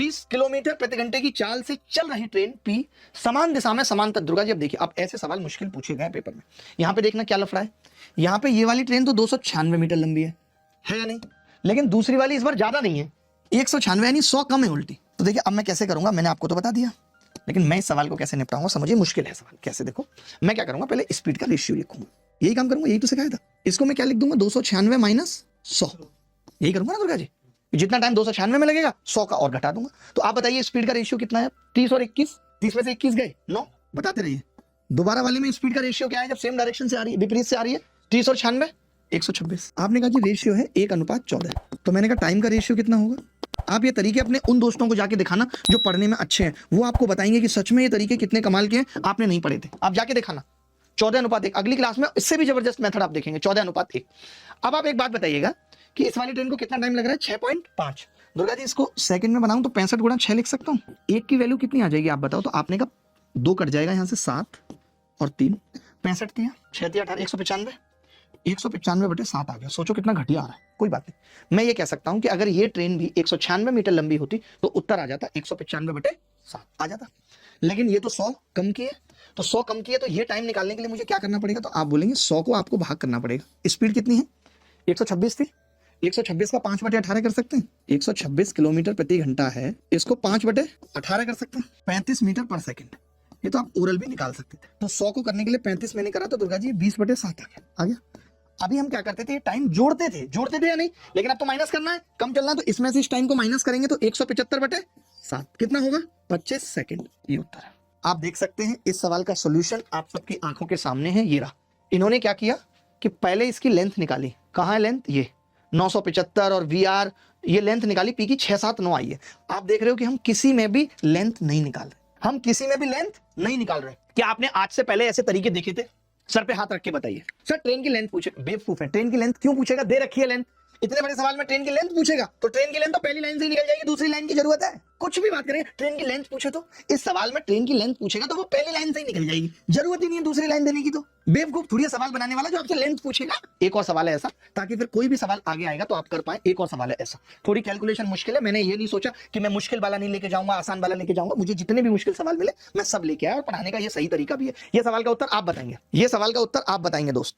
30 kilometre प्रति घंटे की चाल से चल रही ट्रेन पी समान दिशा में समांतर। दुर्गा जी अब देखिए, अब ऐसे सवाल मुश्किल पूछे गए पेपर में। यहाँ पे देखना क्या लफड़ा है, यहाँ पे ये वाली ट्रेन तो 296 मीटर लंबी है या नहीं, लेकिन दूसरी वाली इस बार ज्यादा नहीं है, 196 यानी 100 कम है उल्टी। तो देखिए अब मैं कैसे करूंगा, मैंने आपको तो बता दिया, लेकिन मैं इस सवाल को कैसे निपटाऊंगा समझिए, मुश्किल है सवाल। कैसे, देखो मैं क्या करूंगा, पहले स्पीड का रेशियो लिखूंगा, यही काम करूंगा, यही तो सिखाया था। इसको मैं क्या लिख दूंगा, 296 माइनस 100, यही करूंगा ना दुर्गा जी। जितना टाइम 296 में लगेगा 100 का और घटा दूंगा। तो आप बताइए स्पीड का रेशियो कितना है, 30 और 21, 30 में से 21 गए 9, बताते रहिए। दोबारा वाले में स्पीड का रेशियो क्या है, जब सेम डायरेक्शन से आ रही है, विपरीत से आ रही है, 30 और 96 126। आपने कहा जी रेशियो है 1:14, तो मैंने कहा टाइम का रेशियो कितना होगा। आप ये तरीके अपने उन दोस्तों को जाके दिखाना जो पढ़ने में अच्छे हैं, वो आपको बताएंगे कि सच में ये तरीके कितने कमाल के हैं, आपने नहीं पढ़े थे, आप जाके दिखाना। 14:1, अगली क्लास में इससे भी जबरदस्त मेथड आप देखेंगे, 14:1। अब आप एक बात बताइएगा कि इस वाली ट्रेन को कितना टाइम लग रहा है, 6.5। दुर्गा जी इसको सेकंड में बनाऊं तो 65 गुणा 6 लिख सकता हूं। एक की वैल्यू कितनी आ जाएगी आप बताओ। तो आपने कहा 2 कट जाएगा यहाँ से, 7 और 3, 65 दिया, 6 दिया 18, 195, 195/7 आ गया। सोचो कितना घटिया आ रहा है। कोई बात नहीं, मैं ये कह सकता हूं कि अगर ये ट्रेन भी 196 मीटर लंबी होती तो उत्तर आ जाता 195/7 आ जाता, लेकिन ये तो 100 कम की है। तो 100 कम की है, तो ये टाइम निकालने के लिए मुझे क्या करना पड़ेगा, तो आप बोलेंगे 100 को आपको भाग करना पड़ेगा। स्पीड कितनी है, 126 थी, 126 का 5/18 कर सकते हैं, 126 किलोमीटर प्रति घंटा है, इसको 5/18 कर सकते हैं, 35 मीटर पर सेकंड। ये तो आप ओरल भी निकाल सकते थे। तो 100 को करने के लिए 35 मैंने करा, तो दुर्गा जी 20/7 आ गया। अभी हम क्या करते थे, टाइम जोड़ते थे या नहीं, लेकिन अब तो माइनस करना है, कम चलना है, तो इसमें से इस टाइम को माइनस करेंगे तो 175/7 कितना होगा, 25 सेकंड। ये उत्तर है। आप देख सकते हैं इस सवाल का सॉल्यूशन आप सबकी आंखों के सामने है, ये रहा। इन्होंने क्या किया कि पहले इसकी लेंथ निकाली, कहाँ है लेंथ, ये 975 और वी आर, ये लेंथ निकाली, पी की 6, 7, 9 आई है। आप देख रहे हो कि हम किसी में भी लेंथ नहीं निकाल रहे, हम किसी में भी लेंथ नहीं निकाल रहे। क्या आपने आज से पहले ऐसे तरीके देखे थे? सर पे हाथ रख के बताइए। सर ट्रेन की लेंथ पूछे, बेवकूफ है, ट्रेन की लेंथ क्यों पूछेगा, दे रखी है लेंथ। इतने बड़े सवाल में ट्रेन की लेंथ पूछेगा तो ट्रेन की लेंथ तो पहली लाइन से ही निकल जाएगी, दूसरी लाइन की जरूरत है। कुछ भी बात करें, ट्रेन की लेंथ पूछे तो इस सवाल में ट्रेन की लेंथ पूछेगा तो वो पहली लाइन से ही निकल जाएगी, जरूरत ही नहीं है दूसरी लाइन देने की। तो बेवकूफ थोड़ी सवाल बनाने वाला जो आपसे लेंथ पूछेगा। एक और सवाल है ऐसा, ताकि फिर कोई भी सवाल आगे आएगा तो आप कर पाए। एक और सवाल है ऐसा, थोड़ी कैलकुलेशन मुश्किल है, मैंने ये नहीं सोचा कि मैं मुश्किल वाला नहीं लेके जाऊंगा, आसान वाला लेके जाऊंगा। मुझे जितने भी मुश्किल सवाल मिले मैं सब लेके आया, और पढ़ाने का ये सही तरीका भी है। ये सवाल का उत्तर आप बताएंगे, ये सवाल का उत्तर आप बताएंगे दोस्त।